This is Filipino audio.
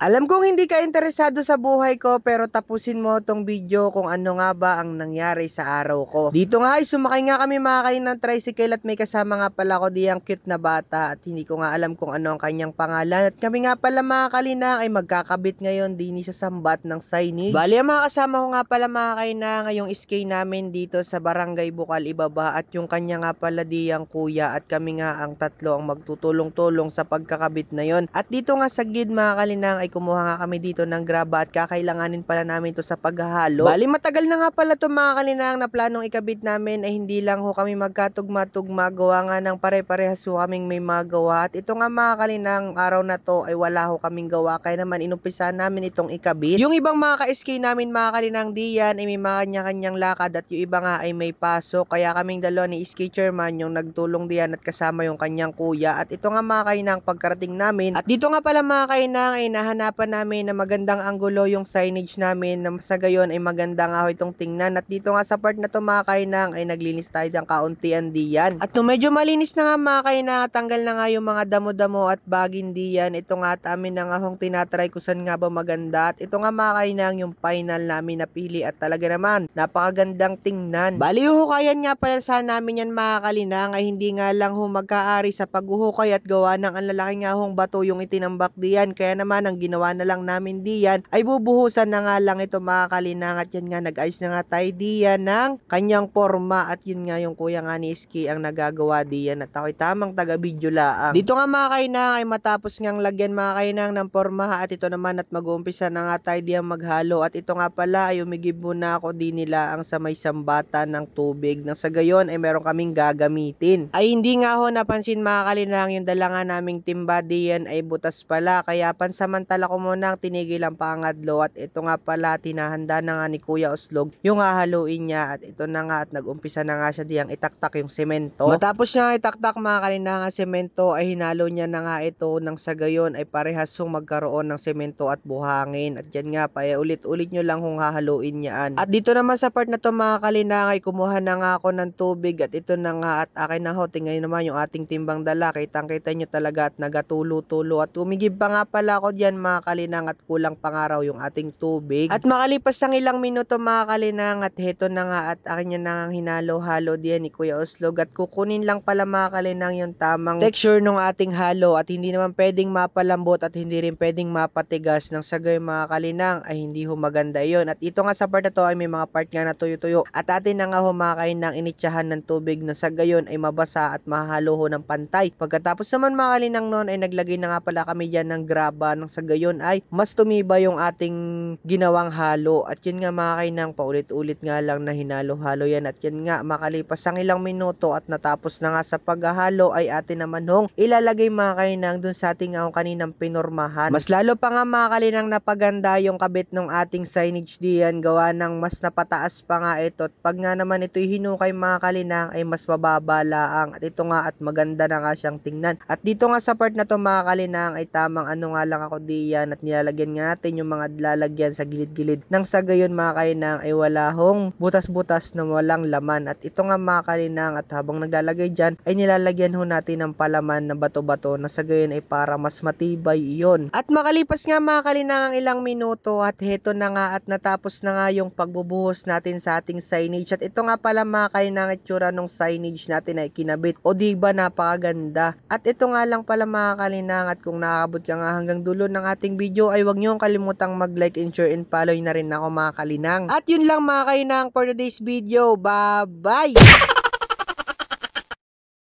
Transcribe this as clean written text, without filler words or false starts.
Alam kong hindi ka interesado sa buhay ko pero tapusin mo tong video kung ano nga ba ang nangyari sa araw ko. Dito nga ay sumakay nga kami mga kain ng tricycle at may kasama nga pala ko diyang cute na bata at hindi ko nga alam kung ano ang kanyang pangalan. At kami nga pala mga kalinang ay magkakabit ngayon din sa sambat ng signage. Bali ang mga kasama ko nga pala mga kainang ay yung SK namin dito sa Barangay Bukal Ibaba at yung kanya nga pala diyang kuya at kami nga ang tatlo ang magtutulong-tulong sa pagkakabit na yon. At dito nga sa gid mga kalinang ay kumuha nga kami dito ng graba at kakailanganin pala namin to sa paghahalo. Bali matagal na nga pala to mga kalinang na planong ikabit namin ay hindi lang ho kami magkatugma-tugma, gawa nga ng pare-parehas ho kaming may magawa. At ito nga mga kalinang araw na to ay wala ho kaming gawa kaya naman inumpisa namin itong ikabit. Yung ibang mga ka-SK namin mga kalinang diyan ay may mga kanya-kanyang lakad at yung iba nga ay may pasok kaya kaming dalawa ni SK chairman yung nagtulong diyan at kasama yung kanyang kuya. At ito nga mga kainang pagkarating namin at dito nga pala mga kainang ay nahanapan namin na magandang anggulo yung signage namin na sa gayon ay maganda nga ho itong tingnan. At dito nga sa part na to mga kainang ay naglinis tayo ng kauntian diyan. At nung medyo malinis na nga mga kainang tanggal na nga yung mga damo-damo at bagin diyan, ito nga at amin na nga hong tinatry kung saan nga ba maganda. At ito nga mga kainang yung final namin napili at talaga naman napakagandang tingnan. Bali huhukayan nga pala sana namin yan mga kalinang ay hindi nga lang ho magkaari sa paghuhukay at gawa ng ang lalaki nga hong bato yung itinambak diyan. Kaya naman ang ginawa na lang namin diyan ay bubuhusan na nga lang ito mga kalinang at yan nga nag-ayos na nga tayo diyan ng kanyang forma at yun nga yung kuya nga ni Iski ang nagagawa diyan at ako'y tamang taga-video laang. Dito nga mga kainang ay matapos ngang lagyan mga kainang ng forma at ito naman at mag-uumpisa na nga tayo diyan maghalo at ito nga pala ay umigib muna ako din nila ang sa may sambatan ng tubig nang sa gayon ay meron kaming gagamitin. Ay hindi nga ho napansin mga kalinang yung dala nga naming timba diyan ay butas pala kaya pansamantala ko muna tinigil ang pangadlo at ito nga pala tinahanda na nga ni Kuya Oslog yung hahaluin niya at ito na nga at nag-umpisa na nga siya diyang itaktak yung semento. Matapos niya itaktak mga kalinang ang semento ay hinalo niya na nga ito nang sa gayon ay parehas yung magkaroon ng semento at buhangin at yan nga pa ulit-ulit nyo lang kung hahaluin niyaan. At dito naman sa part na to mga kalinang ay kumuha na nga ako ng tubig at ito na nga at akin na ho tingnan naman yung ating timbang dala kitang-kita nyo talaga at nagatulo-tulo at umigib pa nga pala ako diyan mga kalinang at kulang pangaraw yung ating tubig. At makalipas ang ilang minuto mga kalinang at heto na nga at akin niya na nga hinalo-halo diyan ni Kuya Oslog at kukunin lang pala mga kalinang yung tamang texture ng ating halo at hindi naman pwedeng mapalambot at hindi rin pwedeng mapatigas nang sa gayon mga kalinang ay hindi ho maganda yon. At ito nga sa part na to ay may mga part nga na tuyo-tuyo at atin na nga humakain ng initsahan ng tubig na sa gayon ay mabasa at mahalo ho ng pantay. Pagkatapos naman mga kalinang noon ay naglagay na nga pala kami dyan ng graba nang sa gayon ay mas tumiba yung ating ginawang halo at yun nga mga kainang paulit-ulit nga lang na hinalo-halo yan at yun nga makalipas ang ilang minuto at natapos na nga sa paghahalo ay atin naman hong ilalagay mga kainang dun sa ating kaninang pinormahan. Mas lalo pa nga mga kalinang napaganda yung kabit ng ating signage diyan gawa ng mas napataas pa nga ito at pag nga naman ito'y hinukay mga kalinang ay mas mababa laang at ito nga at maganda na nga siyang tingnan. At dito nga sa part na to mga kalinang ay tamang ano nga lang ako diyan at nilalagyan nga natin yung mga lalagyan sa gilid-gilid nang sa gayon mga kalinang ay wala hong butas-butas na walang laman. At ito nga mga kalinang at habang naglalagay dyan ay nilalagyan ho natin ng palaman na bato-bato na sa gayon ay para mas matibay iyon. At makalipas nga mga kalinang ang ilang minuto at heto na nga at natapos na nga yung pagbubuhos natin sa ating signage at ito nga pala mga kalinang itsura ng signage natin ay kinabit o diba napakaganda. At ito nga lang pala mga kalinang at kung nakakabot ka nga hanggang dulo ng ating video ay huwag nyo kalimutang mag-like and share and follow na rin ako mga kalinang. At yun lang mga kalinang for today's video. Bye bye!